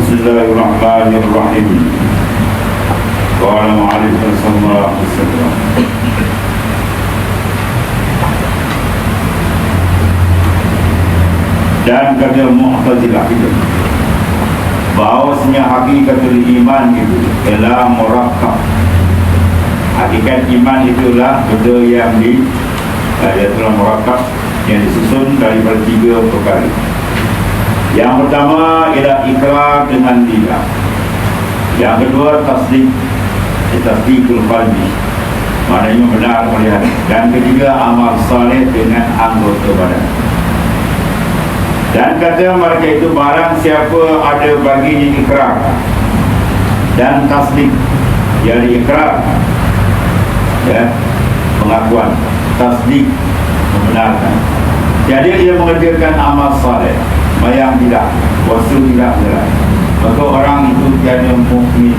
Bismillahirrahmanirrahim. Qala mu'allif sallallahu alaihi wasallam. Dan kata Mu'tazilah itu bahawasanya hakikatul iman itu adalah murakkab. Hakikat iman itulah benda yang dia telah murakkab, yang disusun daripada 3 perkara. Yang pertama ialah ikrar dengan lidah. Yang kedua tasdiqul qalbi, maknanya benar oleh hati. Dan ketiga amal saleh dengan anggota badan. Dan kata mereka itu barang siapa ada baginya ikrar dan tasdik, jadi ikrar ya, pengakuan, tasdik membenarkan, jadi ia mengerjakan amal saleh, bayang tidak, puasa tidak benar, maka orang itu tiada mukmin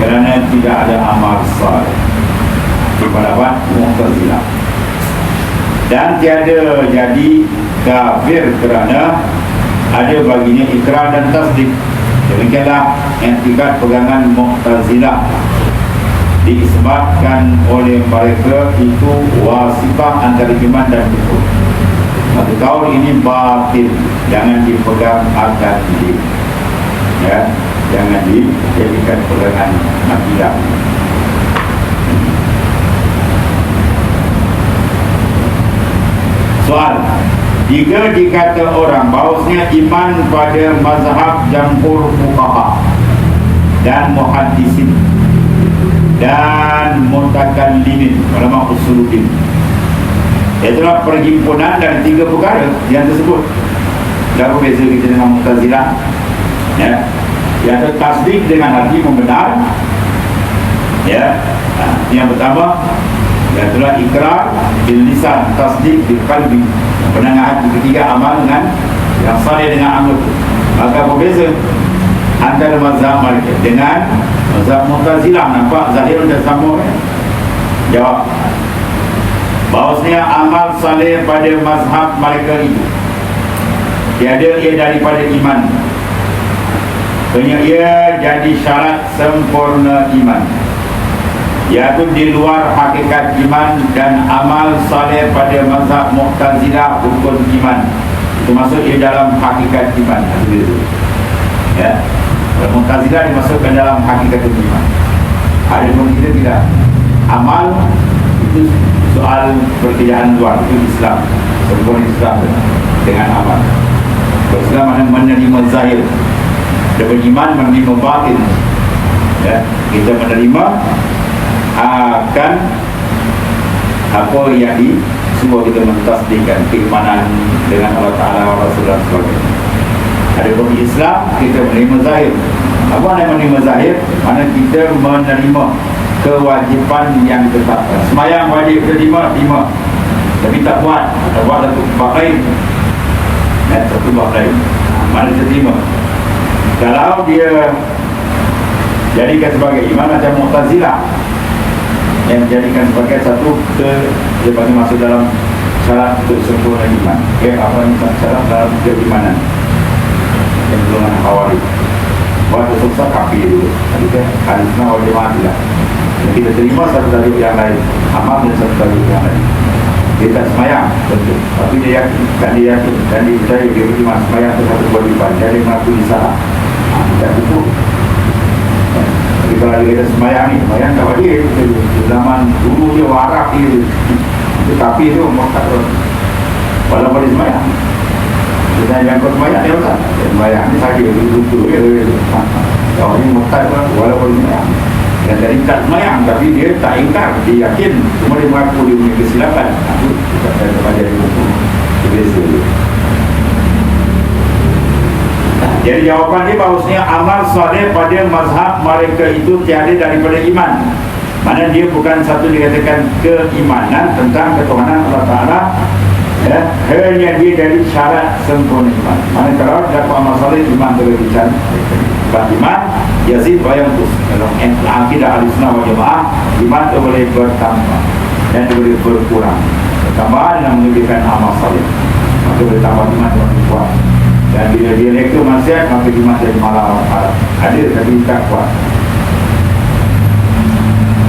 kerana tidak ada amal saleh. Pendapat Mu'tazilah. Dan tiada jadi kafir kerana ada baginya ikrar dan tasdik. Demikianlah etikat pegangan Mu'tazilah disebabkan oleh mereka itu wasifah antara iman dan kufur. Maka kaul ini batil, jangan dipegang akal ini, ya, jangan dijadikan pegangan akidah. Soal, jika dikata orang bahawasanya iman pada mazhab jamhur fuqaha dan muhaddisin dan mutakallimin, ulama usuluddin, itulah perhimpunan dari 3 perkara yang tersebut. Dan apa beza kita dengan Mu'tazilah? Ya, yang tasdik dengan hati membenar. Ya, yang pertama itulah ikrar bil lisan, tasdik bil qalbi, membenarkan hati. Ketiga amal dengan yang saleh dengan anggota. Maka apa beza antara mazhab mereka dengan mazhab Mu'tazilah? Nampak zahir dan sama ya? Jawab, bahawasanya amal saleh pada mazhab mereka itu tiada ia daripada iman, kerana ia jadi syarat sempurna iman, iaitu di luar hakikat iman. Dan amal saleh pada mazhab Mu'tazilah rukun iman, itu masuk ia dalam hakikat iman. Ya, Mu'tazilah dimasukkan dalam hakikat iman. Ada pun kita tidak. Amal itu soal pekerjaan luar, itu Islam, sempurna Islam dengan amal. Islam menerima zahir, dan beriman menerima batin. Ya, kita menerima akan apa yang semua kita mentasdikan keimanan dengan Allah Ta'ala wa Rasulullah sebagainya. Ada pun Islam kita menerima zahir. Apa yang menerima zahir? Mana kita menerima kewajipan yang ditetapkan. Semayang wajib terima, tapi tak buat satu bab lain, satu bab lain, mana terima. Kalau dia jadikan sebagai iman macam Mu'tazilah, yang menjadikan sebagai satu dia bagi masuk dalam syarat untuk sempurna iman. Apa ni syarat dalam keimanan yang golongan Khawarij. Waktu susah kafir dulu. Tadi kan hadisnya wal jamaah tidak. Kita terima satu dari yang lain, amal dan satu dari yang lain. Dia tak semayang tentu, tapi dia yakin dan dia percaya dia beriman semayang itu satu kewajiban. Dia mengaku salah. Tidak cukup. Jadi kalau kita semayang ni, semayang tak wajib. Zaman dulu dia warak dia, tetapi itu murtad. Walaupun dia semayang, kita yang kau semayang dia tak. Semayang ni sakit dulu dia. Kalau ini murtad walaupun dia semayang. Dan dari tak semayang, tapi dia tak ingkar, dia yakin, cuma dia mengaku dia punya kesilapan. Itu kita baca di buku biasa. Jadi jawapan dia bahawasanya amal saleh pada mazhab mereka itu tiada daripada iman. Mana dia bukan satu dikatakan keimanan tentang ketuhanan Allah Ta'ala, ya, hanya dia dari syarat sempurna iman. Mana kalau dapat amal saleh, iman terbicara. Sebab iman yazid wa yanqus. Dalam akidah Ahlussunnah wal Jamaah, iman itu boleh bertambah dan boleh berkurang. Bertambah dengan menjadikan amal saleh, maka bertambah iman dan kuat. Dan bila dia reka maksiat, maka jimat jadi malah haram. Ada tapi tak kuat.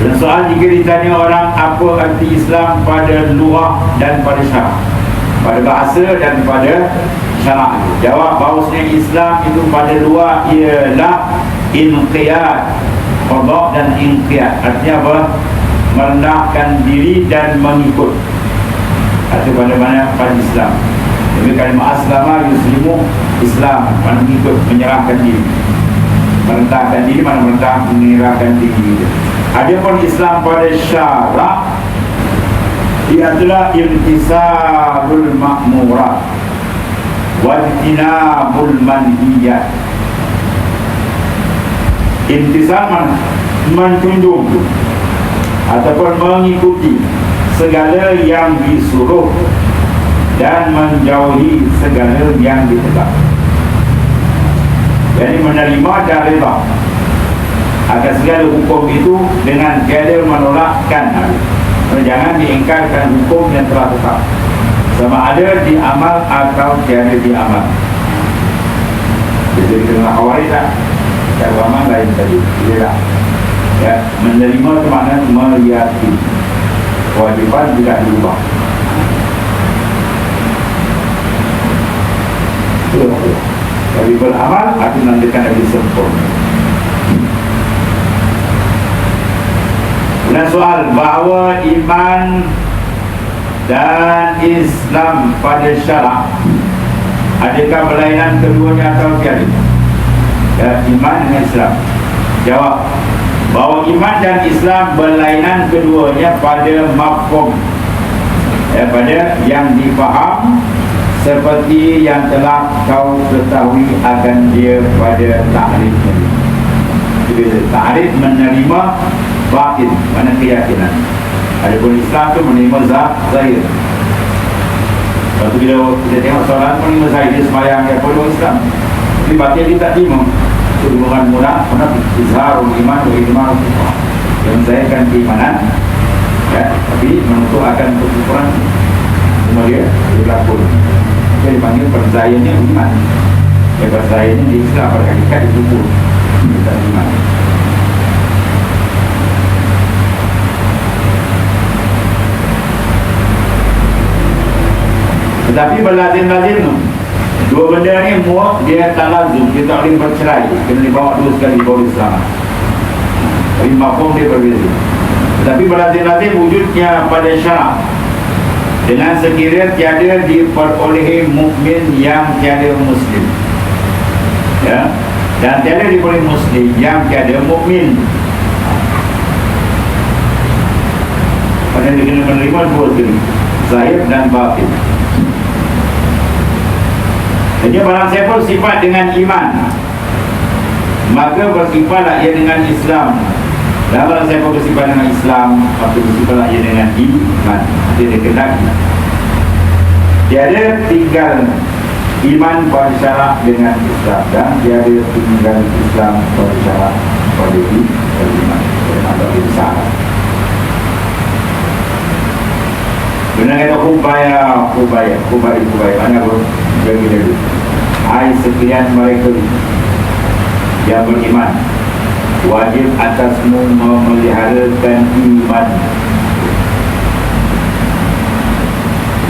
Dan soal jika ditanya orang apa arti Islam pada lughah dan pada syarak, pada bahasa dan pada syarak, jawab bahawasanya Islam itu pada luar ialah inqiyad, qada dan inqiyad. Artinya apa? Merendahkan diri dan mengikut. Atau pada mana pada Islam. Jadi kalimah aslama yuslimu, Islam, mana mengikut, menyerahkan diri. Merendahkan diri, mana menyerahkan diri. Adapun Islam pada syarak, ia adalah imtisalul ma'murat wajtinabul manhiyat. Imtisal menjunjung ataupun mengikuti segala yang disuruh dan menjauhi segala yang ditegak. Jadi menerima dan reda akan segala hukum itu dengan tiada menolakkan. Jangan diingkarkan hukum yang telah tetap, sama ada diamal atau tiada diamal. Jadi kena Khawarij tak? Agama lain tadi. Tidak. Ya, menerima itu maknanya meyakini. Kewajiban tidak diubah. Tapi beramal akan menandakan lagi sempurna. Dan soal bahawa iman dan Islam pada syarak, adakah berlainan keduanya atau tiada? Ya, iman dengan Islam. Jawab bahawa iman dan Islam berlainan keduanya pada mafhum, ya, pada yang difaham, seperti yang telah kau ketahui akan dia pada ta'rifnya. Jadi ta'rif menerima batin, mana keyakinan. Adapun Islam tu menerima zahir. Lepas tu bila kita tengok soalan menerima zahir, dia semayang dia perlu Islam, tapi batin dia tak terima. Itu hubungan murah, mana izharul iman wa idmarul kufur, yang menzahirkan keimanan, ya, tapi menutup akan kekufuran. Semua dia berlaku. Dia dipanggil perzahirannya iman. Ya, perzahirannya di Islam pada hakikat itu pun tak iman. Tetapi berlazim-lazim tu, dua benda ni dia tak lazim, dia tak boleh bercerai, kena dibawa dua sekali baru Islam. Tapi mafhum dia berbeza. Tetapi berlazim-lazim wujudnya pada syarak, dengan sekiranya tiada diperolehi mukmin yang tiada muslim, ya, dan tiada diperolehi muslim yang tiada mukmin. Pada dia kena menerima dua sekali, zahir dan batin. Jadi barang siapa sifat dengan iman, maka bersifatlah ia dengan Islam. Dan barang siapa bersifat dengan Islam, maka bersifatlah ia dengan iman. Dia kenal. Tiada tinggal iman pada syarak dengan Islam, dan tiada tinggal Islam pada syarak pada iman. Ada besar. Benar kata kubaya, mana pun bagi dulu. Hai sekalian mereka yang beriman, wajib atasmu memeliharakan iman.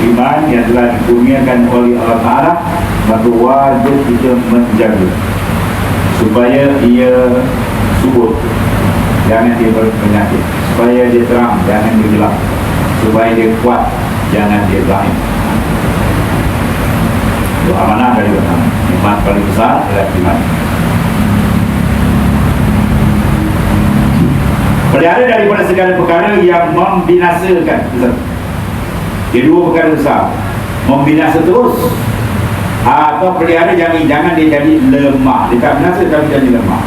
Iman yang telah dikurniakan oleh Allah Ta'ala, maka wajib kita menjaga supaya ia subur, jangan dia berpenyakit, supaya dia terang, jangan dia gelap, supaya dia kuat, jangan dia zaif. Itu amanah dari Allah. Iman paling besar adalah iman. Pelihara daripada segala perkara yang membinasakan. Dia dua perkara besar, membinasa terus, atau pelihara jangan dia jadi lemah. Dia tak binasa tapi jadi lemah,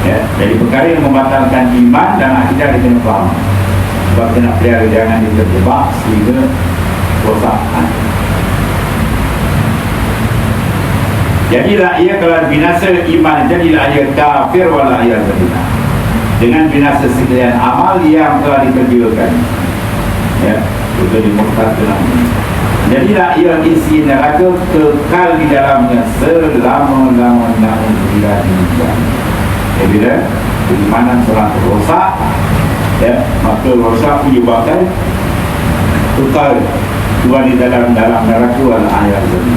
ya. Jadi perkara yang membatalkan iman dan akidah dia kena faham. Sebab kita nak pelihara jangan dia terjebak sehingga rosak. Jadilah ia kalau binasa iman, jadilah ia kafir wala iyazbillah, dengan binasa sekalian amal yang telah dikerjakan, ya. Jadi murtad dalam. Jadilah ia isi neraka kekal di dalamnya selama-lamanya bila dihujan. Bila keimanan seorang rosak, maka rosak menyebabkan kekal Tuhan di dalam neraka wal ayat ini.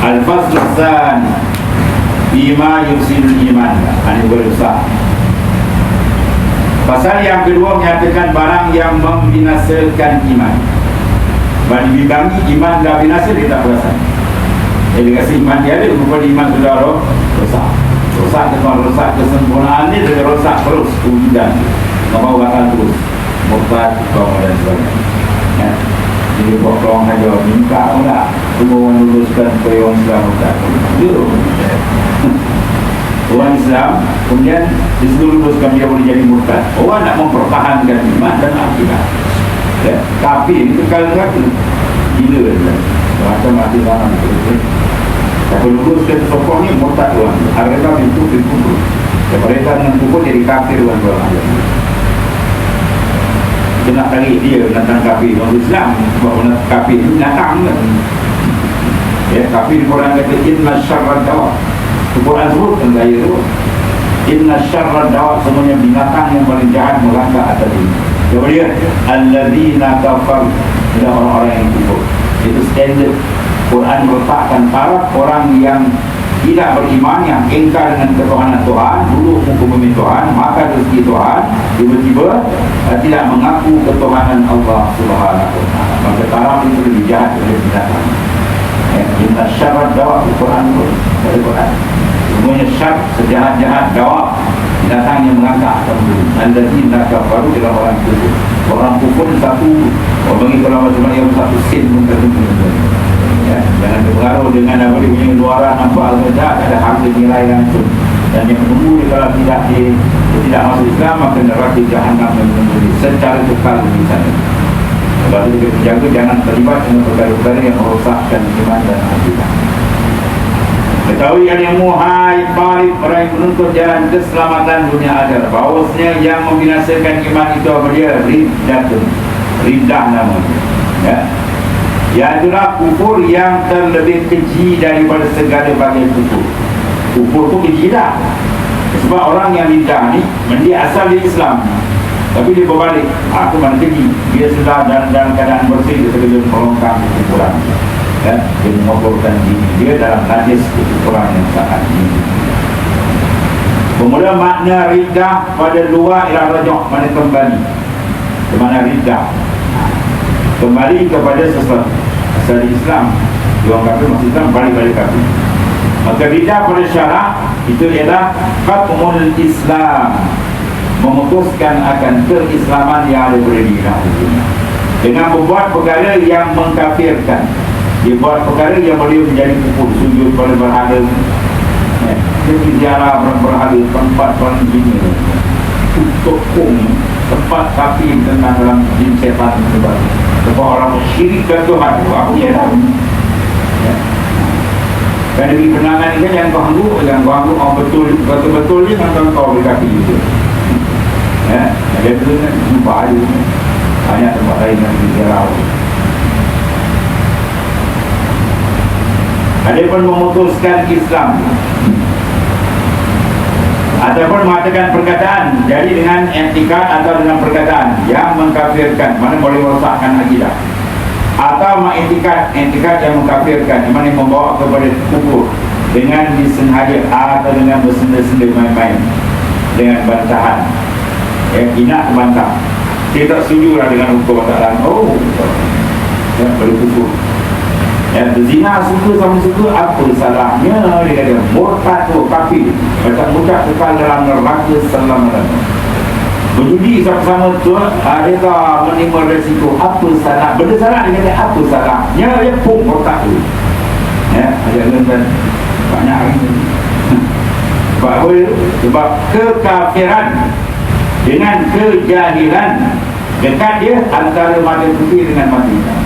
Al-Fasl Tsani bima yufsidul iman. Ini berusaha. Pasal yang kedua menyatakan barang yang membinasakan iman. Bagi bagi iman dah binasa, dia tak perasan. Dia kasi iman dia ada, rupa iman sudah rosak. Rosak dengan rosak kesempurnaan ni, dia rosak terus kewujudan. Tak mahu bakal terus murtad, kau dan sebagainya. Jadi buat peluang saja, minta pun tak. Semua orang luluskan supaya orang Islam murtad. Orang Islam kemudian disuruh luluskan dia boleh jadi murtad. Orang nak mempertahankan iman dan akidah. Tapi itu kekal-kekal gila dia. Macam mati zaman itu. Tapi luluskan sokong ni murtad tuan. Harga pintu pintu. Mereka dengan pukul jadi kafir tuan. Dia nak tarik dia tentang kafir orang Islam. Sebab kafir itu binatang kan. Kafir di Quran kata inna syarrad dawab. Quran sebutkan gaya itu inna syarrad dawab, semuanya binatang yang paling jahat melangkah atas ini. Kemudian alladzina kafaru, adalah orang-orang yang kufur. Itu standard Quran meletakkan taraf orang yang tidak beriman, yang ingkar dengan ketuhanan Tuhan, dulu hukum Tuhan, maka rezeki Tuhan, tiba-tiba tidak mengaku ketuhanan Allah Subhanahu wa taala. Maka taraf itu lebih jahat dari binatang. Inna syarrad dawab, Quran dari Quran. Semuanya syar, sejahat-jahat dawab, binatang yang melangkah atas bumi. Alladzina kafaru, adalah orang kufur. Orang kufur satu, orang bagi ulama cuma yang satu sin pun tertentu. Jangan terpengaruh dengan apa dia punya luaran nampak al-Qaeda, ada harga nilai langsung. Dan yang menunggu kalau tidak masuk Islam, maka neraka Jahannam yang menunggu secara kekal di sana. Sebab itu kita jaga jangan terlibat dengan perkara-perkara yang merosakkan iman dan akidah. Ketahui yang muhai talib meraih menuntut jalan keselamatan dunia akhirat, bahawasanya yang membinasakan iman itu apa dia? Riddatun, riddah namanya. Iaitulah kufur yang terlebih keji daripada segala bagian kufur. Kufur tu keji dah. Sebab orang yang riddah ni dia asal di Islam, tapi dia berbalik, aku mana keji. Dia sudah dalam keadaan bersih, dia terkejut melongkang kekufuran. Dia mengoborkan diri dia dalam najis kekufuran yang sangat tinggi. Kemudian makna riddah pada luar ialah rajah, mana kembali. Ke mana riddah? Kembali kepada sesuatu. Asal Islam, orang kafir masuk Islam, balik-balik kafir. Maka riddah pada syarak itu ialah qat'ul Islam, memutuskan akan keislaman yang ada pada diri dengan membuat perkara yang mengkafirkan. Dia buat perkara yang boleh menjadi kufur, sujud pada berhala, ziarah berhala, tempat paling jin, tokong, tempat kafir tentang dalam jin setan sebab orang syirik ke Tuhan. Aku ya tahu. Kan demi penangan ni kan yang ganggu orang betul ni kan kau berkati itu. Ada tu kan jumpa ada banyak tempat lain yang dijarah. Ada pun memutuskan Islam, ataupun mengatakan perkataan, jadi dengan etika atau dengan perkataan yang mengkafirkan, mana boleh merosakkan akidah, atau mengetikat yang mengkafirkan, yang mana membawa kepada kufur dengan disengaja atau dengan bersenda-senda main-main dengan bantahan, hina bantah. Dia tak setujulah dengan hukum bantahan. Boleh kufur. Berzina suka sama suka, apa salahnya? Dia kata murtad tu kafir, macam murtad kekal dalam neraka selama-lamanya. Berjudi sama-sama tu, dia tak menerima resiko, apa salah? Benda salah, dia kata apa salahnya? Dia pun murtad tu. Jangan banyak hari ni. Sebab apa? Sebab kekafiran dengan kejahilan dekat dia antara mata putih dengan mata hitam.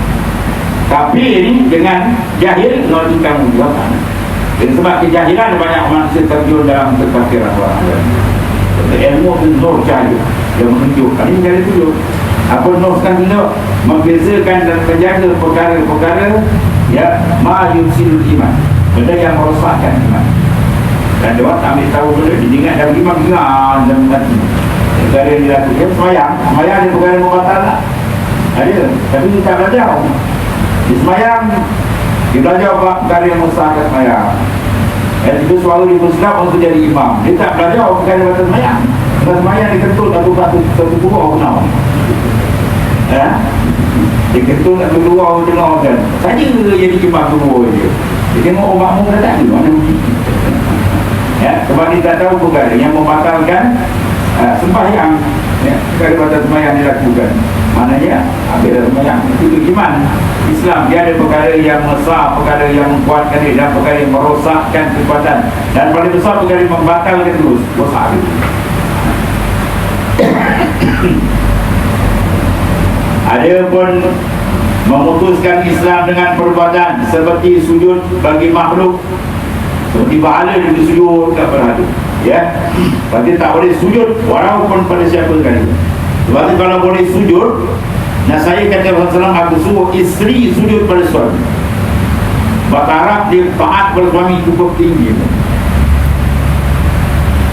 Tapi ini dengan jahil menunjukkan mujahan. Dan sebab kejahilan banyak manusia terjun dalam kekafiran orang. Ilmu itu nur cahaya. Dia menunjuk, ini jadi tunjuk. Apa nuliskan tunjuk? Membezakan dan menjaga perkara-perkara ya ma yusilul iman, benda yang merosakkan iman. Dan dia tak ambil tahu benda diingat dalam iman dan mati. Perkara yang dilakukan semayang dia perkara membatal lah. Ada, tapi kita tak belajar. Di semayang dia belajar perkara yang merosakkan semayang. Dan itu suara di Muslim untuk jadi imam. Dia tak belajar perkara yang batal semayang. Kalau semayang dia kentut satu pukul aku kenal. Dia kentut satu dua aku dengar kan. Saja jadi imam semua je. Dia tengok orang makmum dah tak ada mana. Sebab dia tak tahu perkara yang membatalkan sembahyang. Perkara batal semayang dilakukan. Maknanya habis semayang itu iman Islam. Dia ada perkara yang besar, perkara yang memkuatkan dia, dan perkara yang merosakkan kekuatan, dan paling besar perkara yang membatalkan terus rosak itu. Ada pun memutuskan Islam dengan perbuatan seperti sujud bagi makhluk, seperti bahala dia sujud tak berhala, ya. Berarti tak boleh sujud walaupun pada siapa sekali. Sebab kalau boleh sujud, nah saya kata Rasulullah, aku suruh isteri sujud pada suami. Berharap dia taat pada suami cukup tinggi.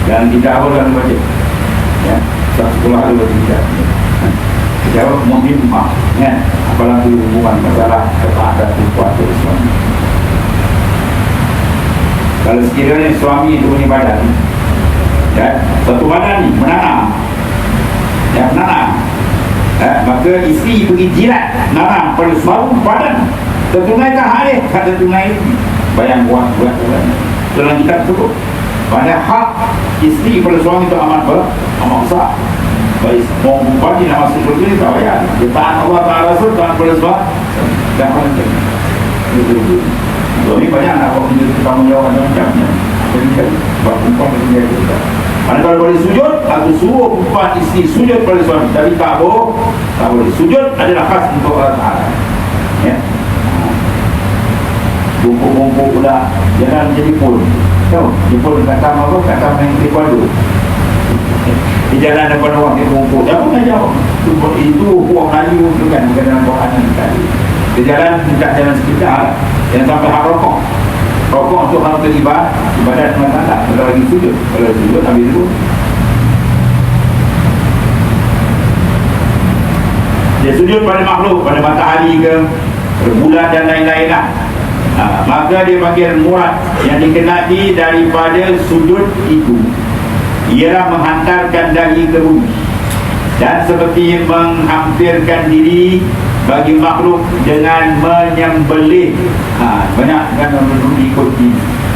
Dan tidak boleh baca. Ya, sekolah ada baca. Jawab muhimmah, ya. Apalagi hubungan masalah ketaatan kuat pada suami. Kalau sekiranya suami itu punya badan, ya, satu badan ni menanam, ya, menanam. Maka isteri pergi jilat nanam pada suatu badan. Tertunaikan hari, kata tunai. Bayang buat. Dalam kitab tersebut. Pada hak isteri pada suami itu amat besar. Baik, mau bagi nak masuk surga ni tak payah. Dia taat Allah, taat Rasul, taat pada sebab dah macam itu. Ini banyak nak buat tanggungjawab macam-macamnya. Jadi sebab perempuan dia juga. Mana kalau boleh sujud, aku suruh perempuan isteri sujud pada suami. Tapi tak boleh. Sujud adalah khas untuk Allah Ta'ala. Ya. Bungkuk-bungkuk pula jangan jadi pun. Tahu? Jepun kata apa? Kata main taekwondo. Di jalan depan orang dia bungkuk. Jangan nak jawab. Itu orang Melayu tu kan, bukan dalam Quran tadi. Di jalan tidak jalan sekitar, yang sampai hak rokok. Rokok untuk hal ibadat masalah. Kalau lagi sujud, ambil dulu. Dia sujud pada makhluk, pada matahari ke, bulan dan lain-lain lah. Maka dia panggil murad yang dikenali daripada sujud itu ialah menghantarkan dahi ke bumi dan seperti menghampirkan diri bagi makhluk dengan menyembelih. Banyak kan orang ikuti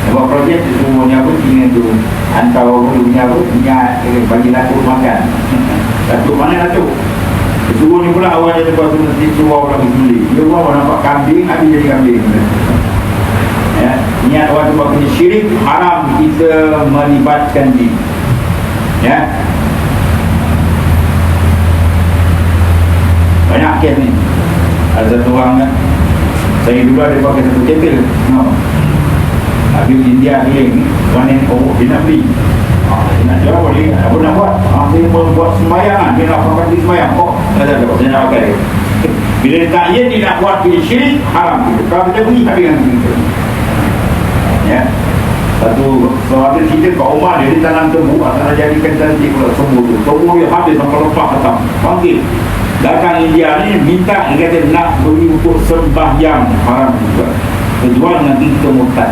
sebab projek itu semuanya pun ingin tu hantar punya bagi datuk makan. Datuk mana datuk? Suruh ni pula awalnya lepas tu mesti suruh orang beli. Dia orang nampak kambing, habis jadi kambing. Ya, niat orang tu buat kerja syirik, haram kita melibatkan diri. Ya. Banyak kes ni. Ada satu orang kan, saya dulu ada pakai satu ketel. Habis India keliling, panen dia nak beli. Dia nak jual boleh, apa nak buat? Dia buat sembahyang, dia nak pakai di sembahyang. Saya nak pakai. Bila dia tak ia, dia nak buat kerja syirik, haram. Kalau kita beli, tak dengan kita. Ya. Satu ada cerita Pak Umar dia tanam tebu, asal jadikan cantik pula semua tu. Semua dia habis sampai lepas kata. Panggil. Datang India ni minta, dia kata nak beri untuk sembahyang, haram juga. Kejual nanti kita murtad.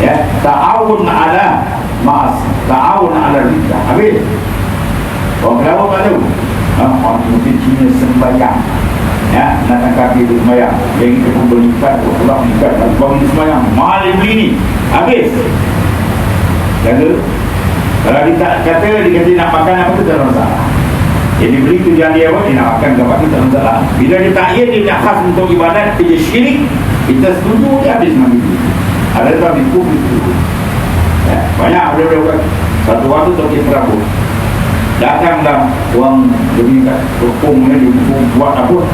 Ya, ta'awun ala ma'as, ta'awun ala rizah. Habis. Orang kenapa tak tahu? Orang mungkin Cina sembahyang. Ya, nak kaki itu sembahyang. Yang kita pun berikat, pulang ikat, lalu bangun sembahyang. Mahal dia beli ni. Habis. Jaga. Kalau dia tak kata, dia kata nak makan apa tu tak ada masalah. Jadi beli tujuan dia apa, dia nak makan ke apa tu tak ada masalah. Bila dia tak ia, dia nak khas untuk ibadat, dia syirik, kita setuju, dia habis mandi. Ada tak itu. Ya, banyak ada satu waktu Tokyo Prabu. Datanglah orang demi kat topong ni, dia buat apa?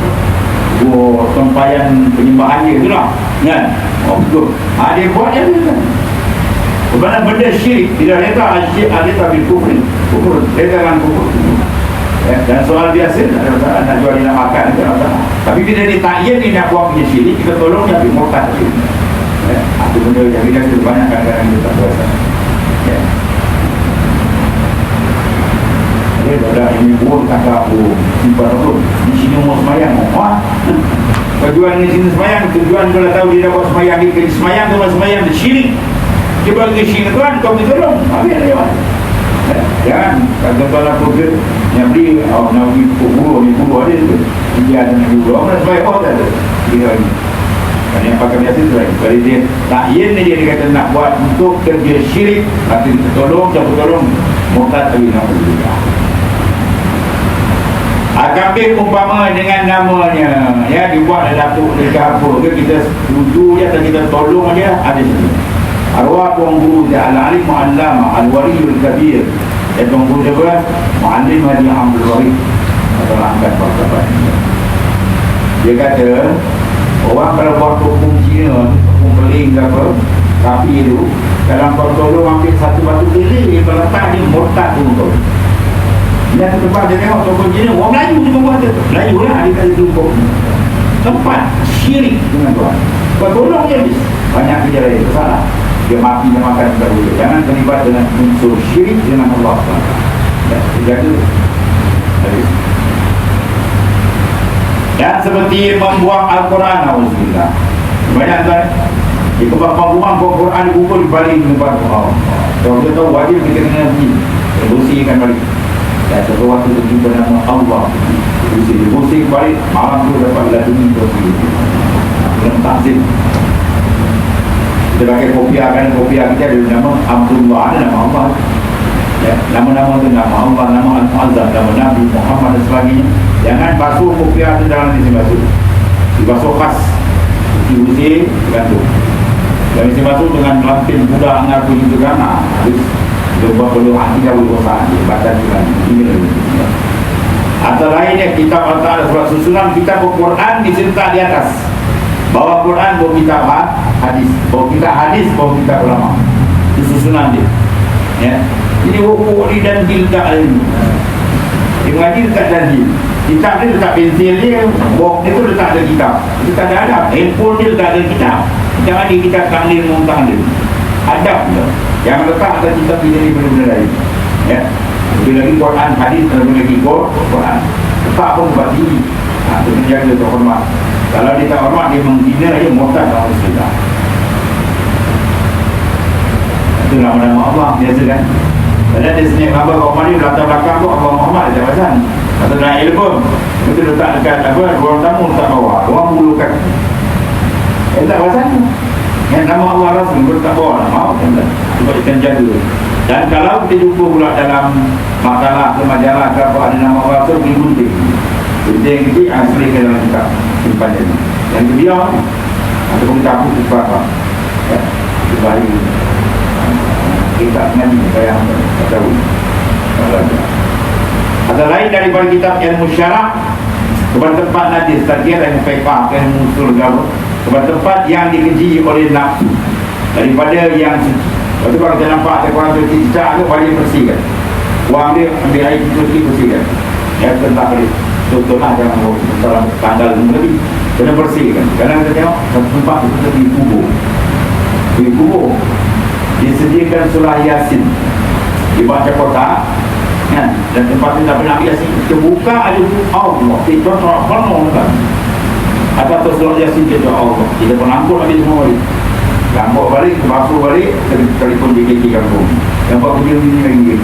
Buat tempayan penyembahan dia tu lah. Kan? Betul. Dia buat dia tu kan. Sebenarnya benda syirik tidak reta asyik alita bil kufri, kufur reta dengan kufur. Ya, dan soal biasa ada masalah, nak jual nak makan itu ada masalah. Tapi bila ditakyin ni nak buat punya syirik, kita tolong dia pergi murtad. Ya, itu benda yang kita banyak kadang-kadang kita tak berasa. Ya. Ada ini buah kata aku simpan tu di sini mau semayang tujuan di sini semayang, tujuan kalau tahu dia dapat semayang di semayang tu semayang di syirik dia bagi syirik tuan kau ditolong habis lewat. Jangan kata-kata aku yang beli nak pergi kubur ni kubur ada tu dia ada nak kubur orang semayang tak ada dia lagi kan yang pakai biasa tu lagi kalau dia takyin ni dia kata nak buat untuk kerja syirik nanti tolong murtad tapi nak berjaya. Kambing umpama dengan namanya ya dibuat datuk dekat apa ke kita setuju dia atau kita tolong dia ada situ. Arwah tuan guru dia al-alim mu'allama al-waliyul kabir. Dia tuan guru dia mu'allim Haji Abdul Warid atau angkat apa-apa. Dia kata orang kalau buat hukum Cina, hukum beling ke apa, tapi itu dalam tolong ambil satu batu kiri kalau letak dia murtad tu. Dia ke tempat dia tengok toko Cina, orang Melayu juga buat tu. Melayu lah ada kali tumpuk. Tempat syirik dengan Tuhan. Kau tolong dia habis. Banyak kerja lain, salah. Dia mati dan makan juga boleh. Jangan terlibat dengan unsur syirik dengan Allah SWT. Ya, jaga. Habis. Dan seperti membuang Al-Quran, Alhamdulillah. Banyak kan? Di pembuang Al-Quran dikubur di balik tempat Allah. Kalau kita tahu wajib kita kena bersihkan balik. Dan sesuatu terjumpa nama Allah diusir balik malam tu dapat laduni bersih dalam takzim kita pakai kopiah kan kopiah kita ada nama Abdullah ada nama Allah ya, nama-nama tu nama Allah nama Al-Mu'azzam nama Nabi Muhammad dan sebagainya jangan basuh kopiah tu dalam isi basuh dibasuh khas diusir gantung dan isi basuh dengan lampin budak ngaku itu kan habis sebab perlu hati jauh dosa baca Quran ini atau lainnya kitab Al-Ta'ala surat susunan kitab Al-Quran diserta di atas bawa Quran bawa kitab hadis bawa kitab hadis bawa kitab ulama itu susunan dia ya ini wukuri dan gilta ilmu dia mengaji letak janji kitab dia letak pensil dia box dia tu letak ada kitab itu tak ada handphone dia letak ada kitab jangan di kitab tahlil muntah dia adab dia yang letak atas kitab ini benda-benda lain ya lebih lagi Quran hadis lebih lagi Quran letak pun buat diri itu menjaga terhormat kalau dia tak hormat dia menghina dia murtad dalam Islam itu nama-nama Allah biasa kan ada di sini gambar Muhammad ni latar belakang tu Allah Muhammad dia pasang atau nak ilmu itu letak dekat apa ruang tamu letak bawah ruang bulukan tak pasang yang nama Allah Rasul letak bawah nama sebab ikan jaga dan kalau kita jumpa pula dalam makalah ke majalah ke apa ada nama Allah Rasul pergi gunting gunting asli ke dalam kitab simpan dia yang kedua ataupun kita hapus itu apa ya itu baik kita ngaji bayang tahu ada lain daripada kitab ilmu syarak kepada tempat hadis tadbir dan fiqh ilmu usul agama kepada tempat yang dikeji oleh nafsu daripada yang lepas tu kalau kita nampak ada orang cuci cicak tu balik bersihkan wang dia ambil air cuci bersihkan ya tentang balik contohlah jangan dalam tanggal lebih kena bersihkan kadang kita tengok satu tempat itu di kubur disediakan surah Yasin dibaca kotak kan? Dan tempat itu tak pernah Yasin kita buka ada Allah kita tak pernah kan atau surah Yasin kita Allah kita pun angkut habis semua balik angkut balik, basuh balik telefon JKT kampung nampak video ini lagi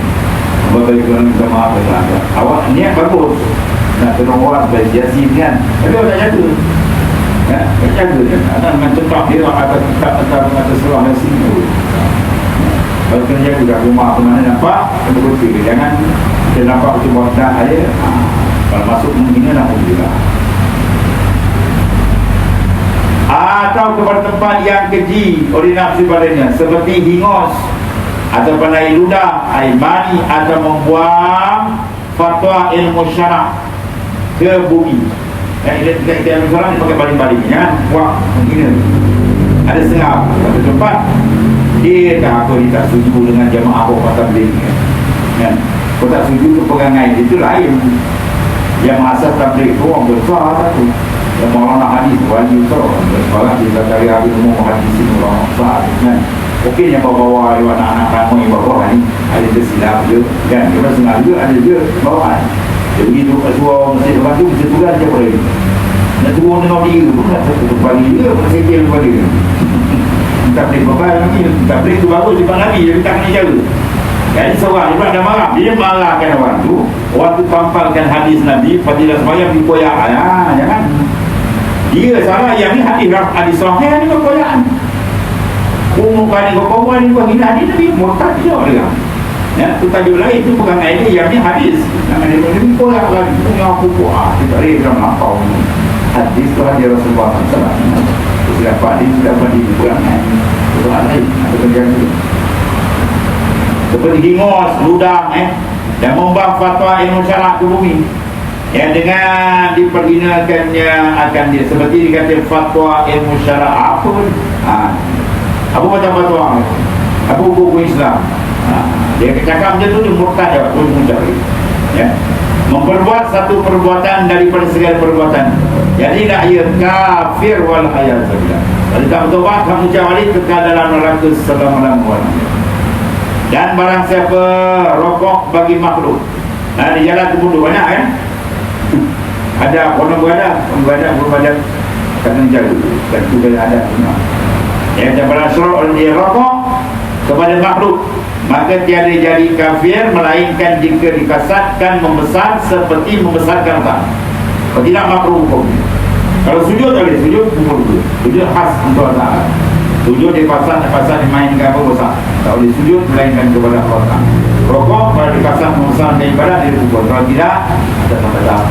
buat telefon minta maaf awak niat bagus nak tolong orang dari Yasin kan tapi awak tak jaga ya, tak jaga kan ada mencetak dia atas kitab atas surah Yasin kalau kena jaga kat rumah ke mana nampak kena bersih jangan kita nampak macam buat dah air kalau masuk menghina nak juga atau kepada tempat yang keji oleh nafsu padanya seperti hingus atau pandai ludah air mani atau membuang fatwa ilmu syarak ke bumi kita yang seorang dia pakai baling-baling jangan buang menghina ada setengah satu tempat Dia tak apa, dia tak setuju dengan jamaah bawa tabligh kan. Kau tak setuju ke perangai itu lain. Yang asas tabligh tu orang besar tu, yang Maulana hadis wali tu sekarang kita cari hadis umum hadis orang besar kan. Okey yang bawa-bawa anak-anak ramai bawa ni ada tersilap je kan, dia sengaja ada je bawa. Jadi begitu ketua masjid depan tu mesti tugas je boleh nak turun dengan dia pun nak satu balik dia bersekil kepada dia. Tak boleh beban lagi, tak boleh tu bagus depan Nabi, dia tak kena jaga. Jadi seorang dia ada marah, dia marahkan orang tu pampalkan hadis Nabi fadilah sembahyang di koyak. Jangan dia salah, yang ni hadis sahih ni koyak. Umum kali kau ni buat hina hadis Nabi murtad dia. Ya, tu tajuk lain tu bukan idea, yang ni hadis. Nama dia ni koyak lagi, punya pokok kita dalam lapau ni. Hadis tu hadis Rasulullah SAW. Siapa hadis siapa di bukan Tuhan lain ada kerjaan itu. Seperti hingos, ludang dan membang fatwa ilmu syarak ke bumi yang dengan diperhinakannya akan dia seperti dikata fatwa ilmu syarak apa macam fatwa apa hukum Islam. Dia cakap macam tu dia murtad ya. Memperbuat satu perbuatan daripada segala perbuatan, jadi dah ia kafir wal ayazubillah. Kalau tak bertobat kamu balik kekal dalam neraka selama-lamanya. Dan barang siapa rokok bagi makhluk, di jalan tu bodoh banyak kan. Ada orang berada kena jaga dan tu ada semua. Yang berasal dia rokok kepada makhluk, maka tiada jadi kafir melainkan jika dikasatkan membesar seperti membesarkan Allah. Kalau tidak makruh hukum. Kalau sujud tak boleh, sujud hukum itu. Sujud khas untuk Allah. Sujud di pasar dimainkan apa besar. Tak boleh sujud melainkan kepada Allah. Rokok kalau dikasat membesarkan ibadah dia hukum. Kalau tidak ada sama-sama.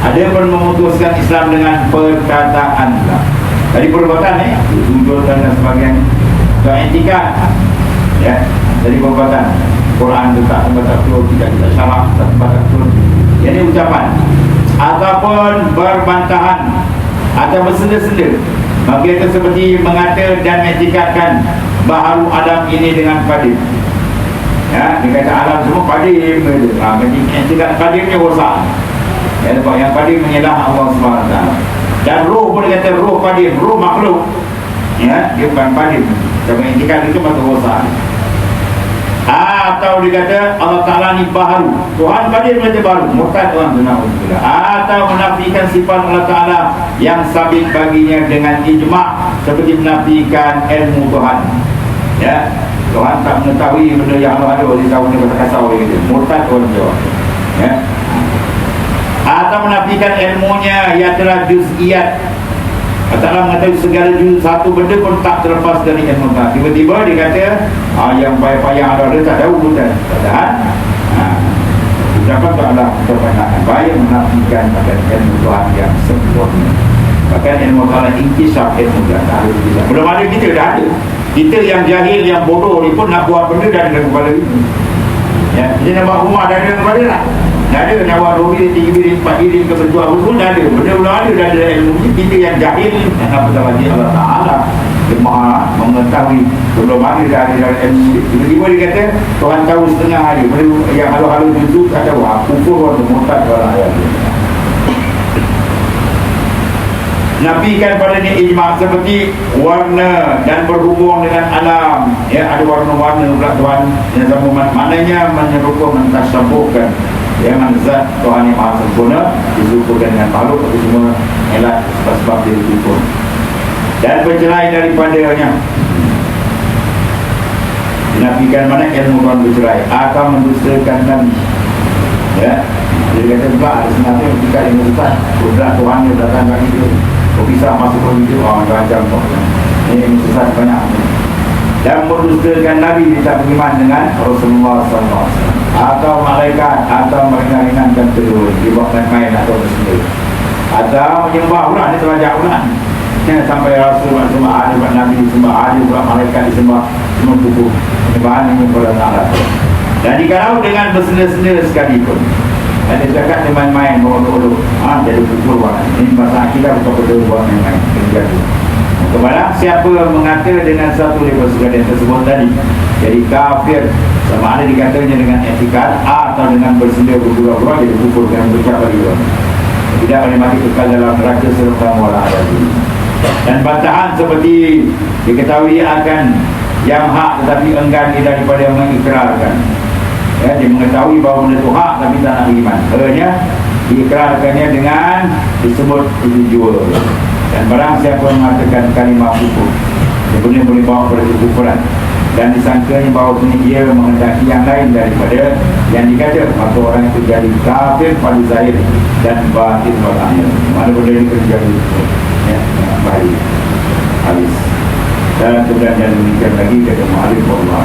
Ada pun memutuskan Islam dengan perkataan Allah. Dari perbuatan sujud dan sebagainya. Untuk etika ya, dari perbuatan Quran itu tak sempat turun, tidak syarah tak sempat turun. Ini ucapan ataupun berbantahan atau bersenda-senda, maka itu seperti mengata dan mengetikatkan baharu Adam ini dengan padim. Ya, dia kata alam semua padim. Etikat padimnya rosak. Ya, yang padim menyelah Allah SWT. Dan roh pun dia kata roh padim, roh makhluk. Ya, dia bukan padim. Kalau etikat itu maka rosak. Atau dikata Allah Ta'ala ni baharu, Tuhan pada dia baru, murtad orang tu nak. Atau menafikan sifat Allah Ta'ala yang sabit baginya dengan ijma', seperti menafikan ilmu Tuhan. Ya, Tuhan tak mengetahui benda yang Allah ada, dia tahu dia berkasau dia, murtad orang tu. Ya. Atau menafikan ilmunya yang telah juz'iyat, Allah Ta'ala mengatakan segala satu benda pun tak terlepas dari ilmu Allah. Tiba-tiba dia kata yang payah-payah ada tak tahu pun tak. Padahal ucapan tak ada kebanyakan payah menafikan akan ilmu Tuhan yang sempurna. Bahkan ilmu Allah inkisaf ilmu Allah. Belum ada kita, dah ada. Kita yang jahil, yang bodoh ni pun nak buat benda dah ada kepala ini. Ya, dia nak buat rumah dah ada kepala lah. Dah ada nak buat 2 bilik, 3 bilik, 4 bilik ke berjual pun dah ada. Benda belum ada, dah ada ilmu ni. Kita yang jahil dan apatah lagi Allah Ta'ala dia maha mengetahui belum ada dah ada ilmu. Tiba-tiba dia kata Tuhan tahu setengah hari. Benda yang halu-halu itu tak tahu. Kufur atau murtad dalam ayat itu. Nafikan pada ni ijma' seperti warna dan berhubung dengan alam. Ya, ada warna-warna pula Tuhan yang sama, maknanya menyerupa mentasyabuhkan dengan zat Tuhan yang maha sempurna disebutkan dengan makhluk, itu semua elat sebab-sebab dia disebut. Dan bercerai daripadanya, dinafikan mana ilmu Tuhan bercerai atau mendustakan Nabi. Ya, dia kata sebab ada sebenarnya ketika ilmu Tuhan budak Tuhan yang datang kat itu bisa masuk ke itu macam-macam ini ilmu Tuhan banyak. Dan mendustakan Nabi tidak beriman dengan Rasulullah SAW atau malaikat atau meringan-ringankan terus dibuat main-main atau bersendiri atau menyembah pula, dia terajak pula sampai Rasulullah disembah, ada buat Nabi disembah, ada buat malaikat disembah, semua buku penyembahan ini kepada Allah. Dan jikalau dengan bersenda-senda sekalipun, ada cakap dia main-main, olok-olok jadi pukul buat ini bahasa kita betul-betul buat main-main kerja tu. Kepada siapa mengata dengan satu daripada sekalian tersebut tadi, jadi kafir, sama ada dikatanya dengan etikad atau dengan bersedia bergurau-gurau, jadi kufur dan berucap bagi orang. Tidak boleh mati kekal dalam neraka serta wala adabun. Dan bantahan seperti diketahui akan yang hak tetapi enggan dia daripada mengikrarkan. Ya, dia mengetahui bahawa benda itu hak tapi tak nak beriman. Hanya diikrarkannya dengan disebut itu jua. Dan barang siapa mengatakan kalimah kufur, sebenarnya boleh bawa kepada kekufuran, dan disangkanya bahawa dia menghendaki yang lain daripada yang dikata, maka orang itu jadi kafir pada zahir dan batin pada akhir. Mana benda ini terjadi, ya, baik habis. Dan kemudian yang demikian lagi kata Mu'alif Allah